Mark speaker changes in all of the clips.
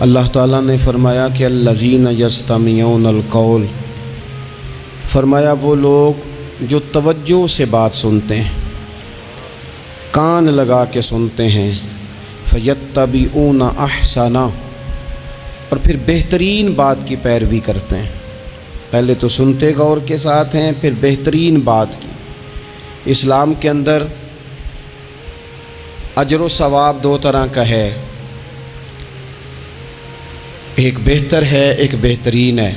Speaker 1: اللہ تعالیٰ نے فرمایا کہ الذین یستمعون القول، فرمایا وہ لوگ جو توجہ سے بات سنتے ہیں، کان لگا کے سنتے ہیں، فیتبعون احسنہ، اور پھر بہترین بات کی پیروی کرتے ہیں۔ پہلے تو سنتے غور کے ساتھ ہیں، پھر بہترین بات کی۔ اسلام کے اندر اجر و ثواب دو طرح کا ہے، ایک بہتر ہے، ایک بہترین ہے۔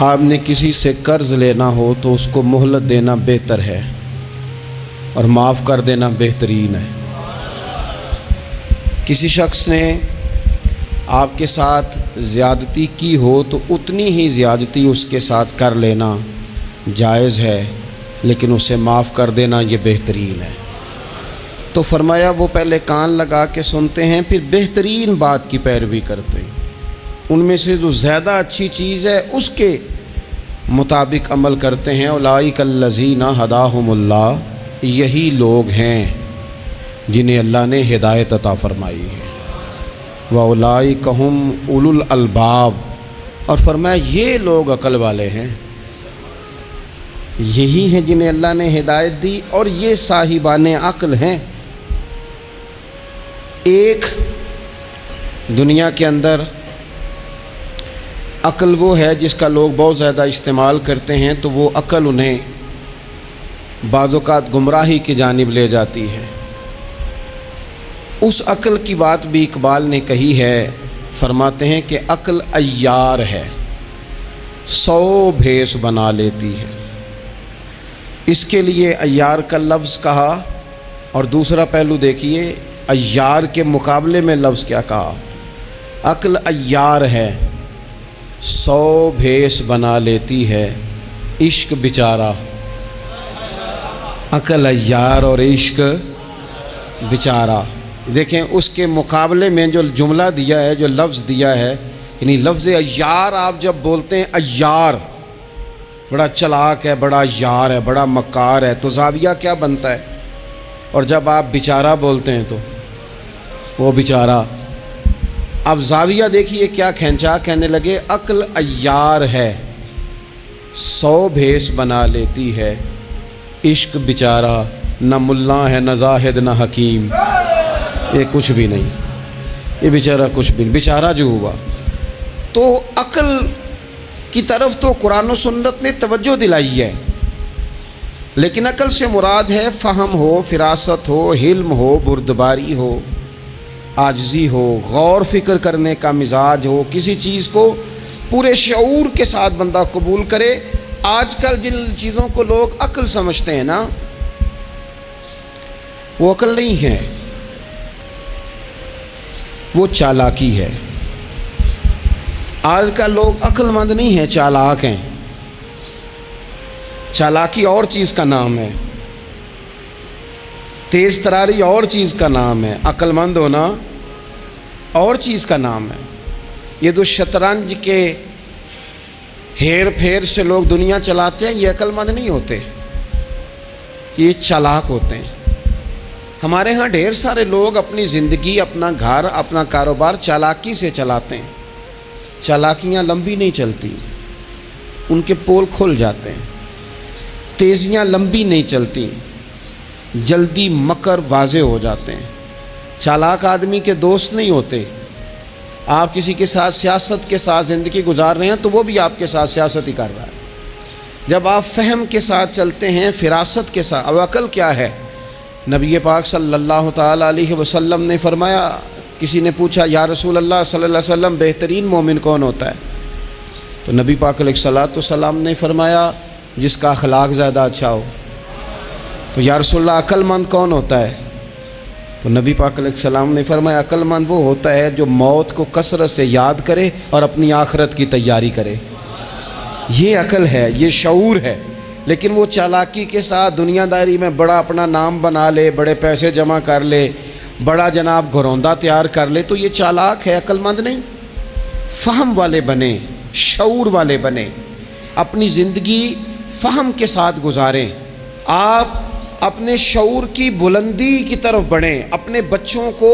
Speaker 1: آپ نے کسی سے قرض لینا ہو تو اس کو مہلت دینا بہتر ہے اور معاف کر دینا بہترین ہے۔ کسی شخص نے آپ کے ساتھ زیادتی کی ہو تو اتنی ہی زیادتی اس کے ساتھ کر لینا جائز ہے، لیکن اسے معاف کر دینا یہ بہترین ہے۔ تو فرمایا وہ پہلے کان لگا کے سنتے ہیں، پھر بہترین بات کی پیروی کرتے ہیں، ان میں سے جو زیادہ اچھی چیز ہے اس کے مطابق عمل کرتے ہیں۔ اولئک الذین ھداھم اللہ، یہی لوگ ہیں جنہیں اللہ نے ہدایت عطا فرمائی ہے۔ وَأُولَئِکَ هُمْ أُولُو الْأَلْبَابِ، اور فرمایا یہ لوگ عقل والے ہیں، یہی ہیں جنہیں اللہ نے ہدایت دی اور یہ صاحبان عقل ہیں۔ ایک دنیا کے اندر عقل وہ ہے جس کا لوگ بہت زیادہ استعمال کرتے ہیں، تو وہ عقل انہیں بعض اوقات گمراہی کی جانب لے جاتی ہے۔ اس عقل کی بات بھی اقبال نے کہی ہے، فرماتے ہیں کہ عقل عیار ہے، 100 بھیس بنا لیتی ہے۔ اس کے لیے عیار کا لفظ کہا، اور دوسرا پہلو دیکھیے عیار کے مقابلے میں لفظ کیا کہا۔ عقل عیار ہے، 100 بھیس بنا لیتی ہے، عشق بیچارہ۔ عقل عیار اور عشق بیچارہ، دیکھیں اس کے مقابلے میں جو جملہ دیا ہے، جو لفظ دیا ہے، یعنی لفظ عیار آپ جب بولتے ہیں عیار بڑا چلاک ہے، بڑا یار ہے، بڑا مکار ہے، تو زاویہ کیا بنتا ہے؟ اور جب آپ بیچارہ بولتے ہیں تو وہ بیچارہ۔ اب زاویہ دیکھیے کیا کھینچا، کہنے لگے عقل عیار ہے، 100 بھیس بنا لیتی ہے، عشق بیچارہ، نہ ملا ہے نہ زاہد نہ حکیم، یہ کچھ بھی نہیں، یہ بیچارہ کچھ بھی نہیں، بیچارہ جو ہوا۔ تو عقل کی طرف تو قرآن و سنت نے توجہ دلائی ہے، لیکن عقل سے مراد ہے فہم ہو، فراست ہو، حلم ہو، بردباری ہو، عاجزی ہو، غور فکر کرنے کا مزاج ہو، کسی چیز کو پورے شعور کے ساتھ بندہ قبول کرے۔ آج کل جن چیزوں کو لوگ عقل سمجھتے ہیں نا، وہ عقل نہیں ہے، وہ چالاکی ہے۔ آج کا لوگ عقل مند نہیں ہیں، چالاک ہیں۔ چالاکی اور چیز کا نام ہے، تیز تراری اور چیز کا نام ہے، عقل مند ہونا اور چیز کا نام ہے۔ یہ جو شطرنج کے ہیر پھیر سے لوگ دنیا چلاتے ہیں، یہ عقل مند نہیں ہوتے، یہ چالاک ہوتے ہیں۔ ہمارے ہاں ڈھیر سارے لوگ اپنی زندگی، اپنا گھر، اپنا کاروبار چالاکی سے چلاتے ہیں۔ چالاکیاں لمبی نہیں چلتی، ان کے پول کھل جاتے ہیں۔ تیزیاں لمبی نہیں چلتی، جلدی مکر واضح ہو جاتے ہیں۔ چالاک آدمی کے دوست نہیں ہوتے۔ آپ کسی کے ساتھ سیاست کے ساتھ زندگی گزار رہے ہیں تو وہ بھی آپ کے ساتھ سیاست ہی کر رہا ہے۔ جب آپ فہم کے ساتھ چلتے ہیں، فراست کے ساتھ۔ اب عقل کیا ہے؟ نبی پاک صلی اللہ تعالیٰ علیہ وسلم نے فرمایا، کسی نے پوچھا یا رسول اللہ صلی اللہ علیہ وسلم بہترین مومن کون ہوتا ہے؟ تو نبی پاک علیہ السلام نے فرمایا جس کا اخلاق زیادہ اچھا ہو۔ تو یا رسول اللہ عقل مند کون ہوتا ہے؟ تو نبی پاک علیہ السلام نے فرمایا عقل مند وہ ہوتا ہے جو موت کو کثرت سے یاد کرے اور اپنی آخرت کی تیاری کرے۔ یہ عقل ہے، یہ شعور ہے۔ لیکن وہ چالاکی کے ساتھ دنیا داری میں بڑا اپنا نام بنا لے، بڑے پیسے جمع کر لے، بڑا جناب گھروندہ تیار کر لے، تو یہ چالاک ہے، عقل مند نہیں۔ فہم والے بنیں، شعور والے بنیں، اپنی زندگی فہم کے ساتھ گزاریں۔ آپ اپنے شعور کی بلندی کی طرف بڑھیں، اپنے بچوں کو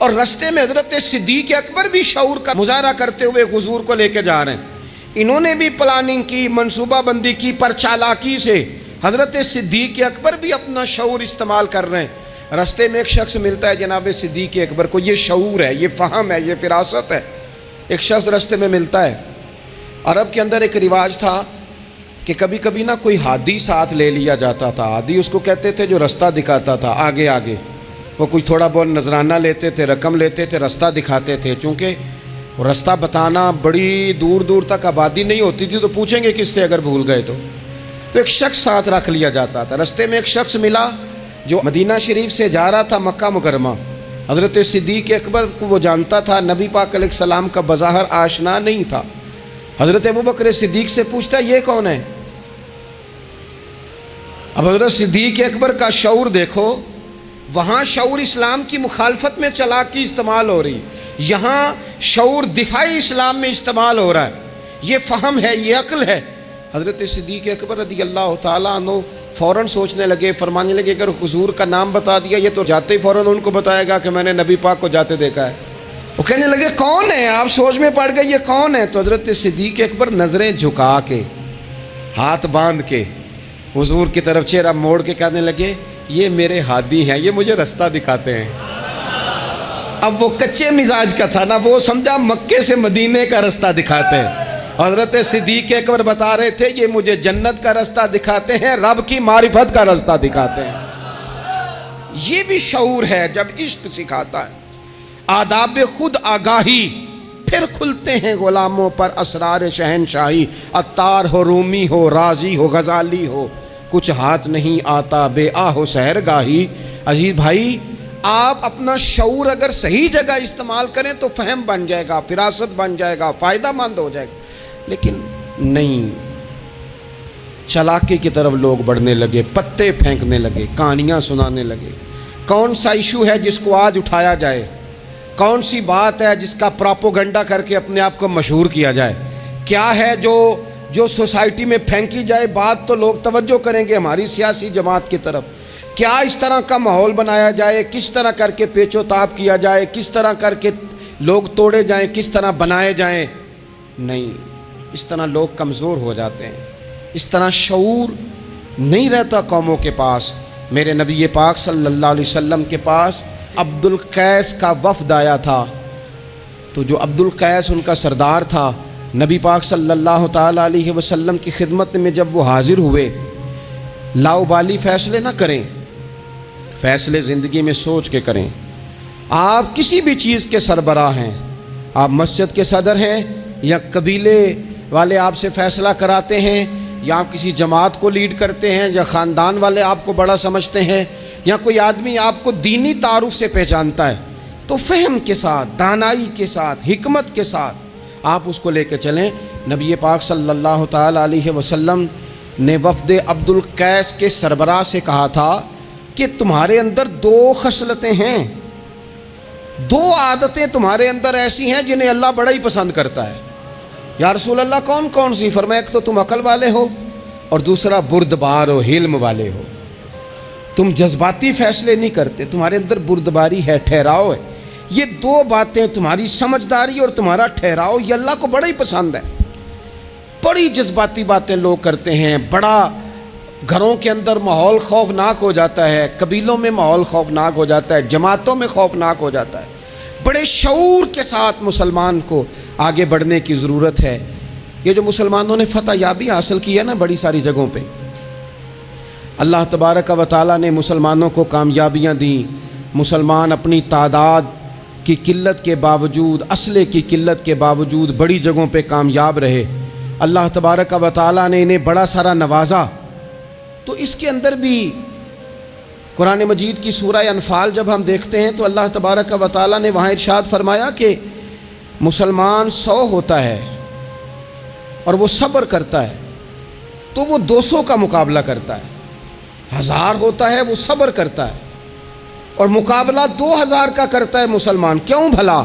Speaker 1: اور رستے میں حضرت صدیق اکبر بھی شعور کا مظاہرہ کرتے ہوئے حضور کو لے کے جا رہے ہیں، انہوں نے بھی پلاننگ کی، منصوبہ بندی کی، پر چالاکی سے حضرت صدیق اکبر بھی اپنا شعور استعمال کر رہے ہیں۔ رستے میں ایک شخص ملتا ہے جناب صدیق اکبر کو، یہ شعور ہے، یہ فہم ہے، یہ فراست ہے۔ ایک شخص رستے میں ملتا ہے۔ عرب کے اندر ایک رواج تھا کہ کبھی کبھی نا کوئی ہادی ساتھ لے لیا جاتا تھا۔ ہادی اس کو کہتے تھے جو رستہ دکھاتا تھا آگے آگے، وہ کوئی تھوڑا بہت نذرانہ لیتے تھے، رقم لیتے تھے، رستہ دکھاتے تھے۔ چونکہ رستہ بتانا بڑی دور دور تک آبادی نہیں ہوتی تھی تو پوچھیں گے کس سے اگر بھول گئے تو ایک شخص ساتھ رکھ لیا جاتا تھا۔ رستے میں ایک شخص ملا جو مدینہ شریف سے جا رہا تھا مکہ مکرمہ۔ حضرت صدیق اکبر کو وہ جانتا تھا، نبی پاک علیہ السلام کا بظاہر آشنا نہیں تھا۔ حضرت ابوبکر صدیق سے پوچھتا ہے یہ کون ہے؟ اب حضرت صدیق اکبر کا شعور دیکھو، وہاں شعور اسلام کی مخالفت میں چالاکی استعمال ہو رہی، یہاں شعور دفاعی اسلام میں استعمال ہو رہا ہے۔ یہ فہم ہے، یہ عقل ہے۔ حضرت صدیق اکبر رضی اللہ تعالیٰ عنہ فوراً سوچنے لگے، فرمانے لگے اگر حضور کا نام بتا دیا یہ تو جاتے ہی فوراً ان کو بتائے گا کہ میں نے نبی پاک کو جاتے دیکھا ہے۔ وہ کہنے لگے کون ہے؟ آپ سوچ میں پڑ گئے یہ کون ہے؟ تو حضرت صدیق اکبر نظریں جھکا کے، ہاتھ باندھ کے حضور کی طرف چہرہ موڑ کے کہنے لگے یہ میرے ہادی ہیں، یہ مجھے رستہ دکھاتے ہیں۔ اب وہ کچے مزاج کا تھا نا، وہ سمجھا مکے سے مدینے کا رستہ دکھاتے ہیں۔ حضرت صدیق اکبر بتا رہے تھے یہ مجھے جنت کا رستہ دکھاتے ہیں، رب کی معرفت کا رستہ دکھاتے ہیں۔ یہ بھی شعور ہے جب عشق سکھاتا ہے۔ آداب خود آگاہی، پھر کھلتے ہیں غلاموں پر اسرار شہنشاہی۔ عطار ہو، رومی ہو، رازی ہو، غزالی ہو، کچھ ہاتھ نہیں آتا بے آہ و سحرگاہی۔ عزیز بھائی، آپ اپنا شعور اگر صحیح جگہ استعمال کریں تو فہم بن جائے گا، فراست بن جائے گا، فائدہ مند ہو جائے گا۔ لیکن نہیں، چالاکی کی طرف لوگ بڑھنے لگے، پتے پھینکنے لگے، کہانیاں سنانے لگے۔ کون سا ایشو ہے جس کو آج اٹھایا جائے؟ کون سی بات ہے جس کا پراپوگنڈا کر کے اپنے آپ کو مشہور کیا جائے؟ کیا ہے جو سوسائٹی میں پھینکی جائے بات تو لوگ توجہ کریں گے ہماری سیاسی جماعت کی طرف؟ کیا اس طرح کا ماحول بنایا جائے؟ کس طرح کر کے پیچ و تاب کیا جائے؟ کس طرح کر کے لوگ توڑے جائیں؟ کس طرح بنائے جائیں؟ نہیں، اس طرح لوگ کمزور ہو جاتے ہیں، اس طرح شعور نہیں رہتا قوموں کے پاس۔ میرے نبی پاک صلی اللہ علیہ وسلم کے پاس عبد القیس کا وفد آیا تھا، تو جو عبد القیس ان کا سردار تھا، نبی پاک صلی اللہ تعالیٰ علیہ وسلم کی خدمت میں جب وہ حاضر ہوئے، لاؤبالی فیصلے نہ کریں، فیصلے زندگی میں سوچ کے کریں۔ آپ کسی بھی چیز کے سربراہ ہیں، آپ مسجد کے صدر ہیں یا قبیلے والے آپ سے فیصلہ کراتے ہیں، یا آپ کسی جماعت کو لیڈ کرتے ہیں، یا خاندان والے آپ کو بڑا سمجھتے ہیں، یا کوئی آدمی آپ کو دینی تعارف سے پہچانتا ہے، تو فہم کے ساتھ، دانائی کے ساتھ، حکمت کے ساتھ آپ اس کو لے کے چلیں۔ نبی پاک صلی اللہ تعالیٰ علیہ وسلم نے وفد عبد القیس کے سربراہ سے کہا تھا کہ تمہارے اندر دو خصلتیں ہیں، دو عادتیں تمہارے اندر ایسی ہیں جنہیں اللہ بڑا ہی پسند کرتا ہے۔ یا رسول اللہ کون کون سی؟ فرمایا ایک تو تم عقل والے ہو، اور دوسرا بردبار و حلم والے ہو۔ تم جذباتی فیصلے نہیں کرتے، تمہارے اندر بردباری ہے، ٹھہراؤ ہے۔ یہ دو باتیں، تمہاری سمجھداری اور تمہارا ٹھہراؤ، یہ اللہ کو بڑا ہی پسند ہے۔ بڑی جذباتی باتیں لوگ کرتے ہیں، بڑا گھروں کے اندر ماحول خوفناک ہو جاتا ہے، قبیلوں میں ماحول خوفناک ہو جاتا ہے، جماعتوں میں خوفناک ہو جاتا ہے۔ بڑے شعور کے ساتھ مسلمان کو آگے بڑھنے کی ضرورت ہے۔ یہ جو مسلمانوں نے فتح یابی حاصل کی ہے نا بڑی ساری جگہوں پہ، اللہ تبارک و تعالیٰ نے مسلمانوں کو کامیابیاں دیں۔ مسلمان اپنی تعداد کی قلت کے باوجود، اسلحے کی قلت کے باوجود بڑی جگہوں پہ کامیاب رہے۔ اللہ تبارک و تعالیٰ نے انہیں بڑا سارا نوازا۔ تو اس کے اندر بھی قرآن مجید کی سورہ انفال جب ہم دیکھتے ہیں تو اللہ تبارک و تعالیٰ نے وہاں ارشاد فرمایا کہ مسلمان 100 ہوتا ہے اور وہ صبر کرتا ہے تو وہ 200 کا مقابلہ کرتا ہے، 1000 ہوتا ہے وہ صبر کرتا ہے اور مقابلہ 2000 کا کرتا ہے مسلمان۔ کیوں بھلا؟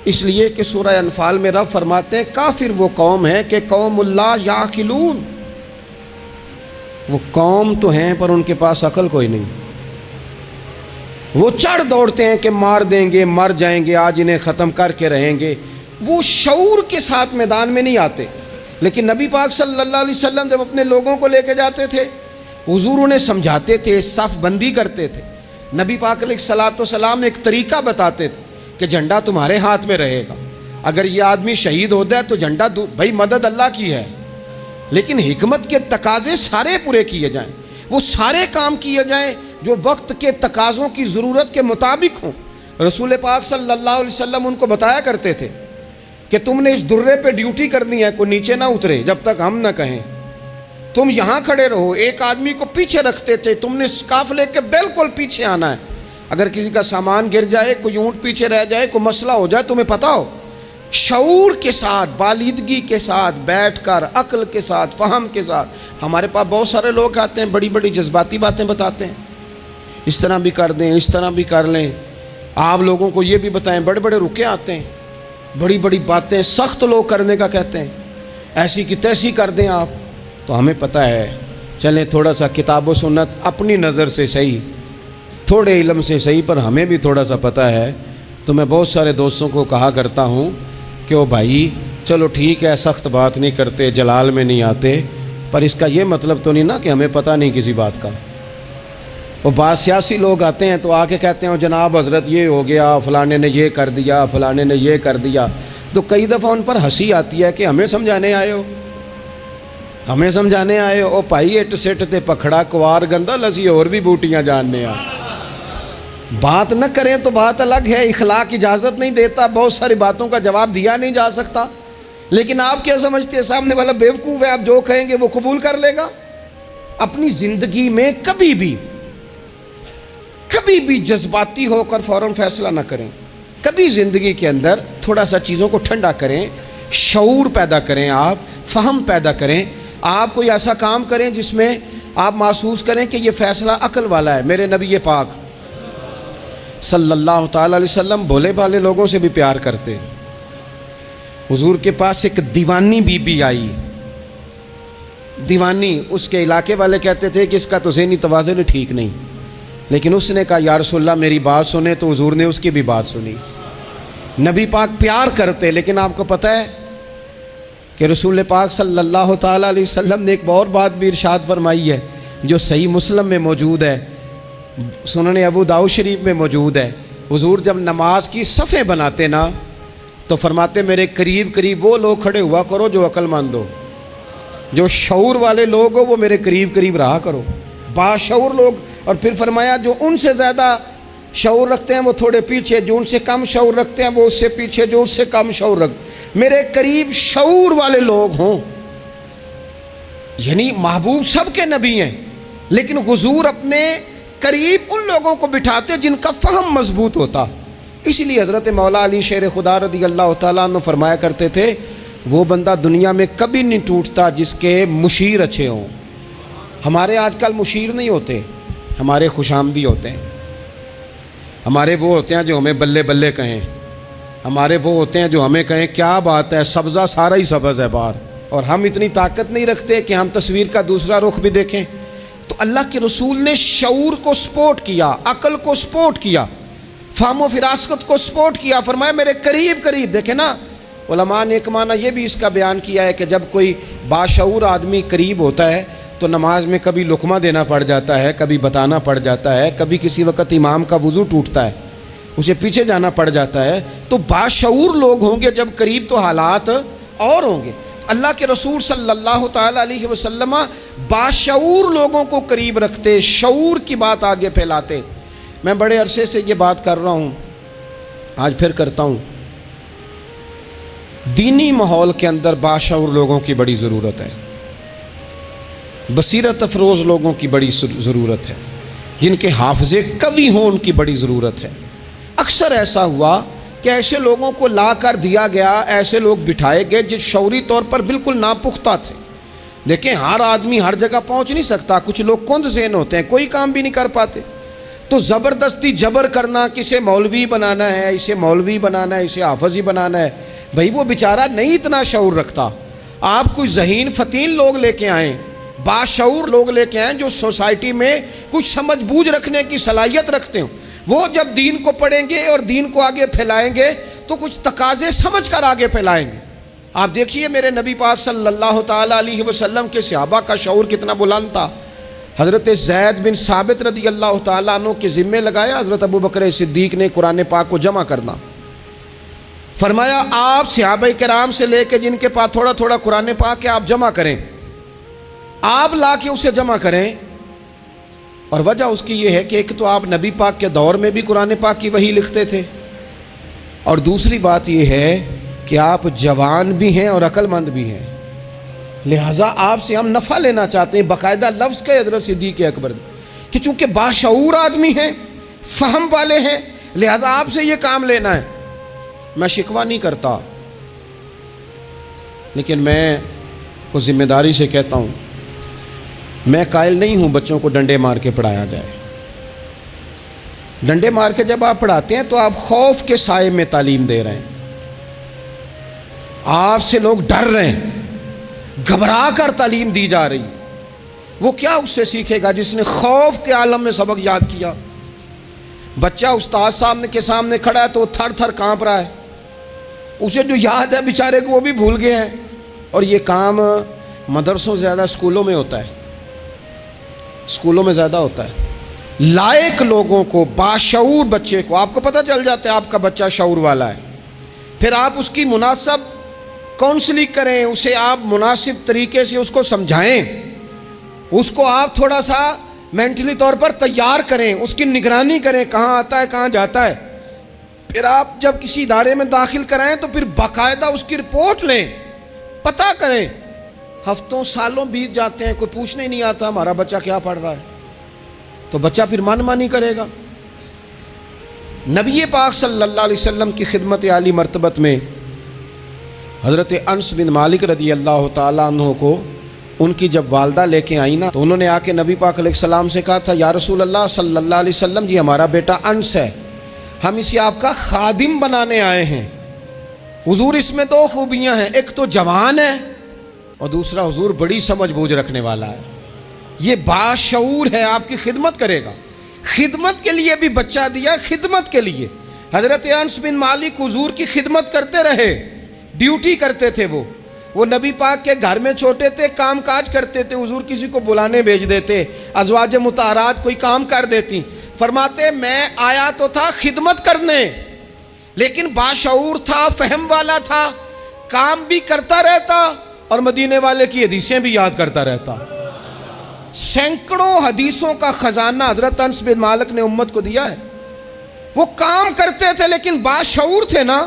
Speaker 1: اس لیے کہ سورہ انفال میں رب فرماتے ہیں کافر وہ قوم ہے کہ قوم اللہ یعقلون، وہ قوم تو ہیں پر ان کے پاس عقل کوئی نہیں۔ وہ چڑھ دوڑتے ہیں کہ مار دیں گے، مر جائیں گے، آج انہیں ختم کر کے رہیں گے، وہ شعور کے ساتھ میدان میں نہیں آتے۔ لیکن نبی پاک صلی اللہ علیہ وسلم جب اپنے لوگوں کو لے کے جاتے تھے، حضور انہیں سمجھاتے تھے، صف بندی کرتے تھے۔ نبی پاک علیہ الصلوۃ والسلام ایک طریقہ بتاتے تھے کہ جھنڈا تمہارے ہاتھ میں رہے گا، اگر یہ آدمی شہید ہو جائے تو جھنڈا بھائی مدد اللہ کی ہے، لیکن حکمت کے تقاضے سارے پورے کیے جائیں، وہ سارے کام کیے جائیں جو وقت کے تقاضوں کی ضرورت کے مطابق ہوں۔ رسول پاک صلی اللہ علیہ وسلم ان کو بتایا کرتے تھے کہ تم نے اس درے پہ ڈیوٹی کرنی ہے، کوئی نیچے نہ اترے جب تک ہم نہ کہیں، تم یہاں کھڑے رہو۔ ایک آدمی کو پیچھے رکھتے تھے، تم نے قافلے کے بالکل پیچھے آنا ہے، اگر کسی کا سامان گر جائے، کوئی اونٹ پیچھے رہ جائے، کوئی مسئلہ ہو جائے، تمہیں پتہ ہو، شعور کے ساتھ، بالیدگی کے ساتھ بیٹھ کر، عقل کے ساتھ، فہم کے ساتھ۔ ہمارے پاس بہت سارے لوگ آتے ہیں، بڑی بڑی جذباتی باتیں بتاتے ہیں، اس طرح بھی کر دیں، اس طرح بھی کر لیں، آپ لوگوں کو یہ بھی بتائیں، بڑے بڑے رکے آتے ہیں، بڑی بڑی باتیں سخت لوگ کرنے کا کہتے ہیں، ایسی کی تیسی کر دیں آپ۔ تو ہمیں پتہ ہے، چلیں تھوڑا سا کتاب و سنت اپنی نظر سے صحیح، تھوڑے علم سے صحیح، پر ہمیں بھی تھوڑا سا پتہ ہے۔ تو میں بہت سارے دوستوں کو کہا کرتا ہوں کہ او بھائی چلو ٹھیک ہے، سخت بات نہیں کرتے، جلال میں نہیں آتے، پر اس کا یہ مطلب تو نہیں نا کہ ہمیں پتہ نہیں کسی بات کا۔ وہ بعض سیاسی لوگ آتے ہیں تو آ کے کہتے ہیں جناب حضرت یہ ہو گیا، فلانے نے یہ کر دیا، فلانے نے یہ کر دیا، تو کئی دفعہ ان پر ہنسی آتی ہے کہ ہمیں سمجھانے آئے ہو، ہمیں سمجھانے آئے ہو۔ او پائی اٹ سٹ تے پکھڑا کوار گندا لسی اور بھی بوٹیاں جاننے آ۔ بات نہ کریں تو بات الگ ہے، اخلاق اجازت نہیں دیتا، بہت ساری باتوں کا جواب دیا نہیں جا سکتا، لیکن آپ کیا سمجھتے ہیں سامنے والا بیوقوف ہے، آپ جو کہیں گے وہ قبول کر لے گا؟ اپنی زندگی میں کبھی بھی جذباتی ہو کر فوراً فیصلہ نہ کریں، کبھی زندگی کے اندر تھوڑا سا چیزوں کو ٹھنڈا کریں، شعور پیدا کریں، آپ فہم پیدا کریں، آپ کوئی ایسا کام کریں جس میں آپ محسوس کریں کہ یہ فیصلہ عقل والا ہے۔ میرے نبی پاک صلی اللہ تعالیٰ علیہ وسلم بھولے بھالے لوگوں سے بھی پیار کرتے۔ حضور کے پاس ایک دیوانی بی بی آئی، دیوانی، اس کے علاقے والے کہتے تھے کہ اس کا تو ذہنی توازن ٹھیک نہیں، لیکن اس نے کہا یا رسول اللہ میری بات سنیں، تو حضور نے اس کی بھی بات سنی۔ نبی پاک پیار کرتے، لیکن آپ کو پتہ ہے کہ رسول پاک صلی اللہ تعالیٰ علیہ وسلم نے ایک اور بات بھی ارشاد فرمائی ہے جو صحیح مسلم میں موجود ہے، سنن ابو داؤد شریف میں موجود ہے۔ حضور جب نماز کی صفیں بناتے نا تو فرماتے میرے قریب قریب وہ لوگ کھڑے ہوا کرو جو عقل مند ہو، جو شعور والے لوگ ہو وہ میرے قریب قریب رہا کرو، باشعور لوگ۔ اور پھر فرمایا جو ان سے زیادہ شعور رکھتے ہیں وہ تھوڑے پیچھے، جو ان سے کم شعور رکھتے ہیں وہ اس سے پیچھے، جو اس سے کم شعور رکھتے، میرے قریب شعور والے لوگ ہوں۔ یعنی محبوب سب کے نبی ہیں، لیکن حضور اپنے قریب ان لوگوں کو بٹھاتے جن کا فہم مضبوط ہوتا۔ اسی لیے حضرت مولا علی شیر خدا رضی اللہ تعالیٰ عنہ فرمایا کرتے تھے وہ بندہ دنیا میں کبھی نہیں ٹوٹتا جس کے مشیر اچھے ہوں۔ ہمارے آج کل مشیر نہیں ہوتے، ہمارے خوش آمدی ہوتے ہیں، ہمارے وہ ہوتے ہیں جو ہمیں بلے بلے کہیں، ہمارے وہ ہوتے ہیں جو ہمیں کہیں کیا بات ہے، سبزہ سارا ہی سبز ہے باہر، اور ہم اتنی طاقت نہیں رکھتے کہ ہم تصویر کا دوسرا رخ بھی دیکھیں۔ تو اللہ کے رسول نے شعور کو سپورٹ کیا، عقل کو سپورٹ کیا، فہم و فراست کو سپورٹ کیا، فرمایا میرے قریب قریب۔ دیکھیں نا علماء نے ایک معنی یہ بھی اس کا بیان کیا ہے کہ جب کوئی باشعور آدمی قریب ہوتا ہے تو نماز میں کبھی لقمہ دینا پڑ جاتا ہے، کبھی بتانا پڑ جاتا ہے، کبھی کسی وقت امام کا وضو ٹوٹتا ہے اسے پیچھے جانا پڑ جاتا ہے۔ تو باشعور لوگ ہوں گے جب قریب تو حالات اور ہوں گے۔ اللہ کے رسول صلی اللہ تعالیٰ علیہ وسلم باشعور لوگوں کو قریب رکھتے، شعور کی بات آگے پھیلاتے۔ میں بڑے عرصے سے یہ بات کر رہا ہوں، آج پھر کرتا ہوں، دینی ماحول کے اندر باشعور لوگوں کی بڑی ضرورت ہے، بصیرت افروز لوگوں کی بڑی ضرورت ہے، جن کے حافظے قوی ہوں ان کی بڑی ضرورت ہے۔ اکثر ایسا ہوا کہ ایسے لوگوں کو لا کر دیا گیا، ایسے لوگ بٹھائے گئے جو شعوری طور پر بالکل ناپختہ تھے، لیکن ہر آدمی ہر جگہ پہنچ نہیں سکتا، کچھ لوگ کند ذہن ہوتے ہیں، کوئی کام بھی نہیں کر پاتے، تو زبردستی جبر کرنا، کسے مولوی بنانا ہے، اسے مولوی بنانا ہے، اسے حافظ ہی بنانا ہے، بھائی وہ بیچارہ نہیں اتنا شعور رکھتا۔ آپ کوئی ذہین فتین لوگ لے کے آئیں، باشعور لوگ لے کے آئیں جو سوسائٹی میں کچھ سمجھ بوجھ رکھنے کی صلاحیت رکھتے ہوں، وہ جب دین کو پڑھیں گے اور دین کو آگے پھیلائیں گے تو کچھ تقاضے سمجھ کر آگے پھیلائیں گے. آپ دیکھیے میرے نبی پاک صلی اللہ تعالیٰ علیہ وسلم کے صحابہ کا شعور کتنا بلند تھا. حضرت زید بن ثابت رضی اللہ تعالیٰ عنہ کے ذمے لگایا حضرت ابو بکر صدیق نے قرآن پاک کو جمع کرنا. فرمایا آپ صحابہ کرام سے لے کے جن کے پاس تھوڑا تھوڑا قرآن پاک ہے آپ جمع کریں, آپ لا کے اسے جمع کریں. اور وجہ اس کی یہ ہے کہ ایک تو آپ نبی پاک کے دور میں بھی قرآن پاک کی وحی لکھتے تھے, اور دوسری بات یہ ہے کہ آپ جوان بھی ہیں اور عقل مند بھی ہیں, لہٰذا آپ سے ہم نفع لینا چاہتے ہیں. باقاعدہ لفظ کے حضرت صدیق اکبر کہ چونکہ باشعور آدمی ہیں, فہم والے ہیں, لہٰذا آپ سے یہ کام لینا ہے. میں شکوہ نہیں کرتا, لیکن میں کو ذمہ داری سے کہتا ہوں, میں قائل نہیں ہوں بچوں کو ڈنڈے مار کے پڑھایا جائے. ڈنڈے مار کے جب آپ پڑھاتے ہیں تو آپ خوف کے سائے میں تعلیم دے رہے ہیں. آپ سے لوگ ڈر رہے ہیں, گھبرا کر تعلیم دی جا رہی. وہ کیا اس سے سیکھے گا جس نے خوف کے عالم میں سبق یاد کیا؟ بچہ استاد صاحب کے سامنے کھڑا ہے تو وہ تھر تھر کانپ رہا ہے, اسے جو یاد ہے بیچارے کو وہ بھی بھول گئے ہیں. اور یہ کام مدرسوں سے زیادہ اسکولوں میں ہوتا ہے, اسکولوں میں زیادہ ہوتا ہے. لائق لوگوں کو, باشعور بچے کو آپ کو پتہ چل جاتا ہے آپ کا بچہ شعور والا ہے, پھر آپ اس کی مناسب کاؤنسلنگ کریں, اسے آپ مناسب طریقے سے اس کو سمجھائیں, اس کو آپ تھوڑا سا مینٹلی طور پر تیار کریں, اس کی نگرانی کریں کہاں آتا ہے کہاں جاتا ہے. پھر آپ جب کسی ادارے میں داخل کرائیں تو پھر باقاعدہ اس کی رپورٹ لیں, پتہ کریں. ہفتوں سالوں بیت جاتے ہیں, کوئی پوچھنے ہی نہیں آتا ہمارا بچہ کیا پڑھ رہا ہے, تو بچہ پھر من مانی کرے گا. نبی پاک صلی اللہ علیہ وسلم کی خدمت عالی مرتبت میں حضرت انس بن مالک رضی اللہ تعالیٰ عنہ کو ان کی جب والدہ لے کے آئیں نا تو انہوں نے آ کے نبی پاک علیہ السلام سے کہا تھا, یا رسول اللہ صلی اللہ علیہ وسلم جی ہمارا بیٹا انس ہے, ہم اسے آپ کا خادم بنانے آئے ہیں. حضور اس میں دو خوبیاں ہیں, ایک تو جوان ہے اور دوسرا حضور بڑی سمجھ بوجھ رکھنے والا ہے, یہ باشعور ہے, آپ کی خدمت کرے گا. خدمت کے لیے بھی بچہ دیا, خدمت کے لیے. حضرت انس بن مالک حضور کی خدمت کرتے رہے, ڈیوٹی کرتے تھے. وہ نبی پاک کے گھر میں چھوٹے تھے, کام کاج کرتے تھے, حضور کسی کو بلانے بھیج دیتے, ازواج مطہرات کوئی کام کر دیتی. فرماتے میں آیا تو تھا خدمت کرنے, لیکن باشعور تھا, فہم والا تھا, کام بھی کرتا رہتا اور مدینے والے کی حدیثیں بھی یاد کرتا رہتا. سینکڑوں حدیثوں کا خزانہ حضرت انس بن مالک نے امت کو دیا ہے. وہ کام کرتے تھے لیکن باشعور تھے نا,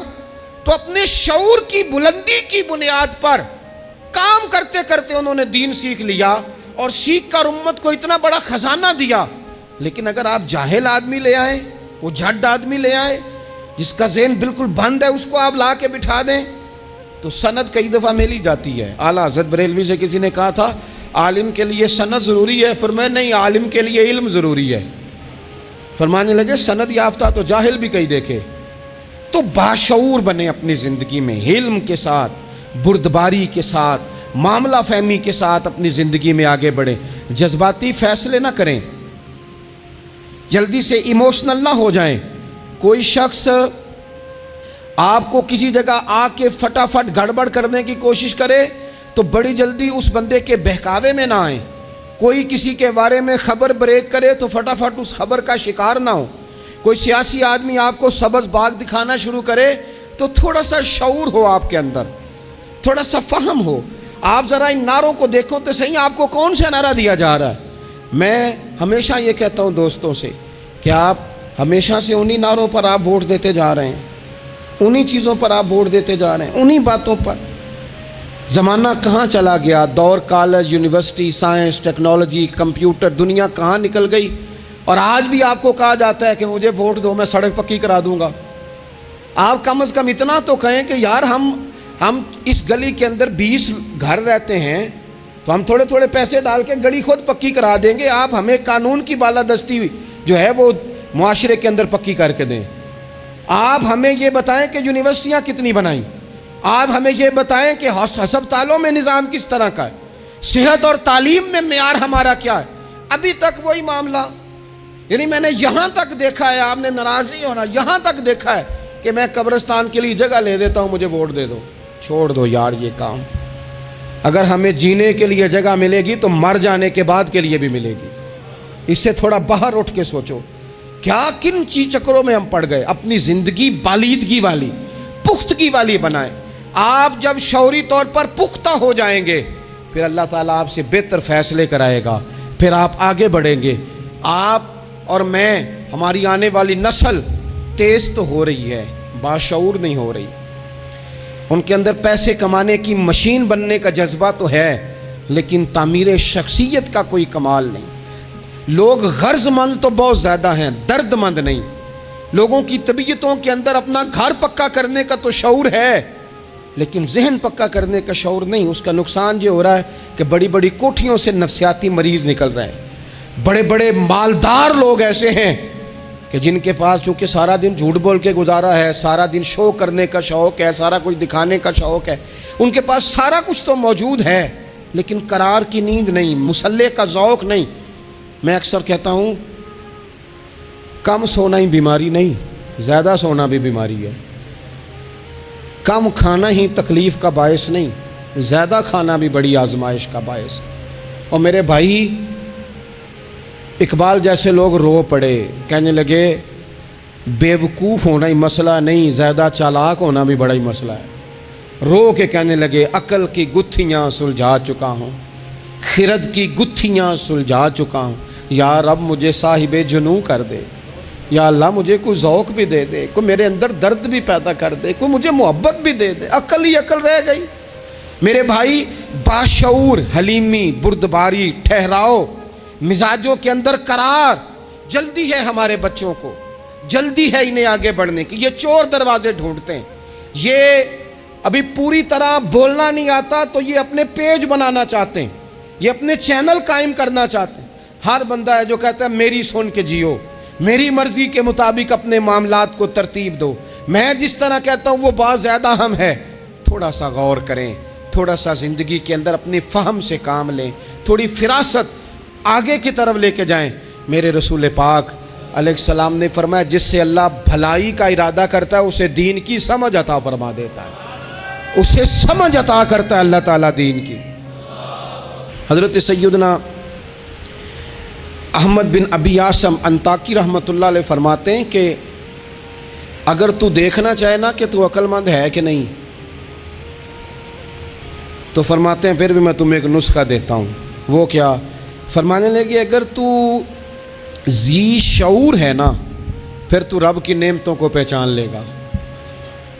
Speaker 1: تو اپنے شعور کی بلندی کی بنیاد پر کام کرتے کرتے انہوں نے دین سیکھ لیا اور سیکھ کر امت کو اتنا بڑا خزانہ دیا. لیکن اگر آپ جاہل آدمی لے آئیں, وہ جھڈ آدمی لے آئیں جس کا ذہن بالکل بند ہے, اس کو آپ لا کے بٹھا دیں تو سند کئی دفعہ ملی جاتی ہے. اعلیٰ حضرت بریلوی سے کسی نے کہا تھا عالم کے لیے سند ضروری ہے, فرمایا نہیں, عالم کے لیے علم ضروری ہے. فرمانے لگے سند یافتہ تو جاہل بھی کئی دیکھے. تو باشعور بنے اپنی زندگی میں, علم کے ساتھ, بردباری کے ساتھ, معاملہ فہمی کے ساتھ اپنی زندگی میں آگے بڑھیں. جذباتی فیصلے نہ کریں, جلدی سے ایموشنل نہ ہو جائیں. کوئی شخص آپ کو کسی جگہ آ کے فٹافٹ گڑبڑ کرنے کی کوشش کرے تو بڑی جلدی اس بندے کے بہکاوے میں نہ آئیں. کوئی کسی کے بارے میں خبر بریک کرے تو فٹافٹ اس خبر کا شکار نہ ہو. کوئی سیاسی آدمی آپ کو سبز باغ دکھانا شروع کرے تو تھوڑا سا شعور ہو آپ کے اندر, تھوڑا سا فہم ہو. آپ ذرا ان نعروں کو دیکھو تو صحیح, آپ کو کون سا نعرہ دیا جا رہا ہے. میں ہمیشہ یہ کہتا ہوں دوستوں سے کہ آپ ہمیشہ سے انہی نعروں پر آپ ووٹ دیتے جا رہے ہیں, انہی چیزوں پر آپ ووٹ دیتے جا رہے ہیں, انہی باتوں پر. زمانہ کہاں چلا گیا, دور college, university, science, technology, computer, دنیا کہاں نکل گئی, اور آج بھی آپ کو کہا جاتا ہے کہ مجھے ووٹ دو میں سڑک پکی کرا دوں گا. آپ کم از کم اتنا تو کہیں کہ یار ہم اس گلی کے اندر 20 گھر رہتے ہیں تو ہم تھوڑے تھوڑے پیسے ڈال کے گلی خود پکی کرا دیں گے. آپ ہمیں قانون کی بالادستی جو ہے وہ معاشرے کے اندر پکی کر کے دیں. آپ ہمیں یہ بتائیں کہ یونیورسٹیاں کتنی بنائیں, آپ ہمیں یہ بتائیں کہ ہسپتالوں میں نظام کس طرح کا ہے, صحت اور تعلیم میں معیار ہمارا کیا ہے. ابھی تک وہی معاملہ, یعنی میں نے یہاں تک دیکھا ہے، آپ نے ناراض نہیں ہونا، یہاں تک دیکھا ہے کہ میں قبرستان کے لیے جگہ لے دیتا ہوں، مجھے ووٹ دے دو۔ چھوڑ دو یار یہ کام۔ اگر ہمیں جینے کے لیے جگہ ملے گی تو مر جانے کے بعد کے لیے بھی ملے گی۔ اس سے تھوڑا باہر اٹھ کے سوچو، کیا کن چکروں میں ہم پڑ گئے۔ اپنی زندگی بالیدگی والی، پختگی والی بنائیں۔ آپ جب شعوری طور پر پختہ ہو جائیں گے، پھر اللہ تعالیٰ آپ سے بہتر فیصلے کرائے گا، پھر آپ آگے بڑھیں گے۔ آپ اور میں، ہماری آنے والی نسل تیز تو ہو رہی ہے، باشعور نہیں ہو رہی۔ ان کے اندر پیسے کمانے کی مشین بننے کا جذبہ تو ہے، لیکن تعمیر شخصیت کا کوئی کمال نہیں۔ لوگ غرض مند تو بہت زیادہ ہیں، درد مند نہیں۔ لوگوں کی طبیعتوں کے اندر اپنا گھر پکا کرنے کا تو شعور ہے، لیکن ذہن پکا کرنے کا شعور نہیں۔ اس کا نقصان یہ ہو رہا ہے کہ بڑی بڑی کوٹھیوں سے نفسیاتی مریض نکل رہے ہیں۔ بڑے بڑے مالدار لوگ ایسے ہیں کہ جن کے پاس چونکہ سارا دن جھوٹ بول کے گزارا ہے، سارا دن شو کرنے کا شوق ہے، سارا کچھ دکھانے کا شوق ہے، ان کے پاس سارا کچھ تو موجود ہے، لیکن قرار کی نیند نہیں، مسلح کا ذوق نہیں۔ میں اکثر کہتا ہوں، کم سونا ہی بیماری نہیں، زیادہ سونا بھی بیماری ہے۔ کم کھانا ہی تکلیف کا باعث نہیں، زیادہ کھانا بھی بڑی آزمائش کا باعث۔ اور میرے بھائی، اقبال جیسے لوگ رو پڑے، کہنے لگے بیوقوف ہونا ہی مسئلہ نہیں، زیادہ چالاک ہونا بھی بڑا ہی مسئلہ ہے۔ رو کے کہنے لگے عقل کی گتھیاں سلجھا چکا ہوں، خرد کی گتھیاں سلجھا چکا ہوں، یا رب مجھے صاحب جنوں کر دے، یا اللہ مجھے کوئی ذوق بھی دے دے، کوئی میرے اندر درد بھی پیدا کر دے، کوئی مجھے محبت بھی دے دے۔ عقل ہی عقل رہ گئی۔ میرے بھائی، باشعور، حلیمی، بردباری، ٹھہراؤ، مزاجوں کے اندر قرار۔ جلدی ہے ہمارے بچوں کو، جلدی ہے انہیں آگے بڑھنے کی۔ یہ چور دروازے ڈھونڈتے ہیں، یہ ابھی پوری طرح بولنا نہیں آتا تو یہ اپنے پیج بنانا چاہتے ہیں، یہ اپنے چینل قائم کرنا چاہتے ہیں۔ ہر بندہ ہے جو کہتا ہے میری سن کے جیو، میری مرضی کے مطابق اپنے معاملات کو ترتیب دو، میں جس طرح کہتا ہوں وہ بات زیادہ اہم ہے۔ تھوڑا سا غور کریں، تھوڑا سا زندگی کے اندر اپنی فہم سے کام لیں، تھوڑی فراست آگے کی طرف لے کے جائیں۔ میرے رسول پاک علیہ السلام نے فرمایا، جس سے اللہ بھلائی کا ارادہ کرتا ہے اسے دین کی سمجھ عطا فرما دیتا ہے، اسے سمجھ عطا کرتا ہے اللہ تعالیٰ دین کی۔ حضرت سیدنا احمد بن ابی عاصم انطاکی رحمۃ اللہ علیہ فرماتے ہیں کہ اگر تو دیکھنا چاہے نا کہ تو عقل مند ہے کہ نہیں، تو فرماتے ہیں پھر بھی میں تمہیں ایک نسخہ دیتا ہوں۔ وہ کیا؟ فرمانے لگے اگر تو ذی شعور ہے نا، پھر تو رب کی نعمتوں کو پہچان لے گا،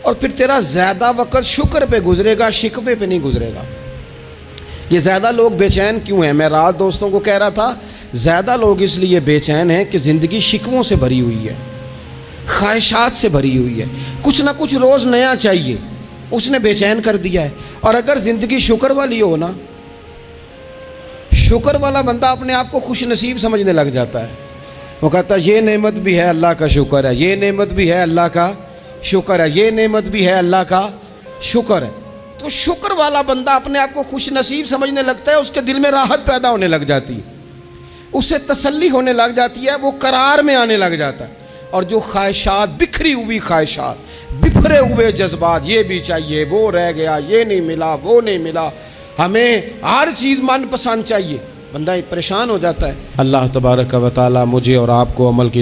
Speaker 1: اور پھر تیرا زیادہ وقت شکر پہ گزرے گا، شکوے پہ نہیں گزرے گا۔ یہ زیادہ لوگ بے چین کیوں ہیں؟ میں رات دوستوں کو کہہ رہا تھا، زیادہ لوگ اس لیے بے چین ہیں کہ زندگی شکووں سے بھری ہوئی ہے، خواہشات سے بھری ہوئی ہے، کچھ نہ کچھ روز نیا چاہیے، اس نے بے چین کر دیا ہے۔ اور اگر زندگی شکر والی ہو نا، شکر والا بندہ اپنے آپ کو خوش نصیب سمجھنے لگ جاتا ہے۔ وہ کہتا ہے یہ نعمت بھی ہے اللہ کا شکر ہے، یہ نعمت بھی ہے اللہ کا شکر ہے، یہ نعمت بھی ہے اللہ کا شکر ہے۔ تو شکر والا بندہ اپنے آپ کو خوش نصیب سمجھنے لگتا ہے، اس کے دل میں راحت پیدا ہونے لگ جاتی ہے، اسے تسلی ہونے لگ جاتی ہے، وہ قرار میں آنے لگ جاتا ہے۔ اور جو خواہشات، بکھری ہوئی خواہشات، بکھرے ہوئے جذبات، یہ بھی چاہیے، وہ رہ گیا، یہ نہیں ملا، وہ نہیں ملا، ہمیں ہر چیز من پسند چاہیے، بندہ پریشان ہو جاتا ہے۔ اللہ تبارک و تعالی مجھے اور آپ کو عمل کی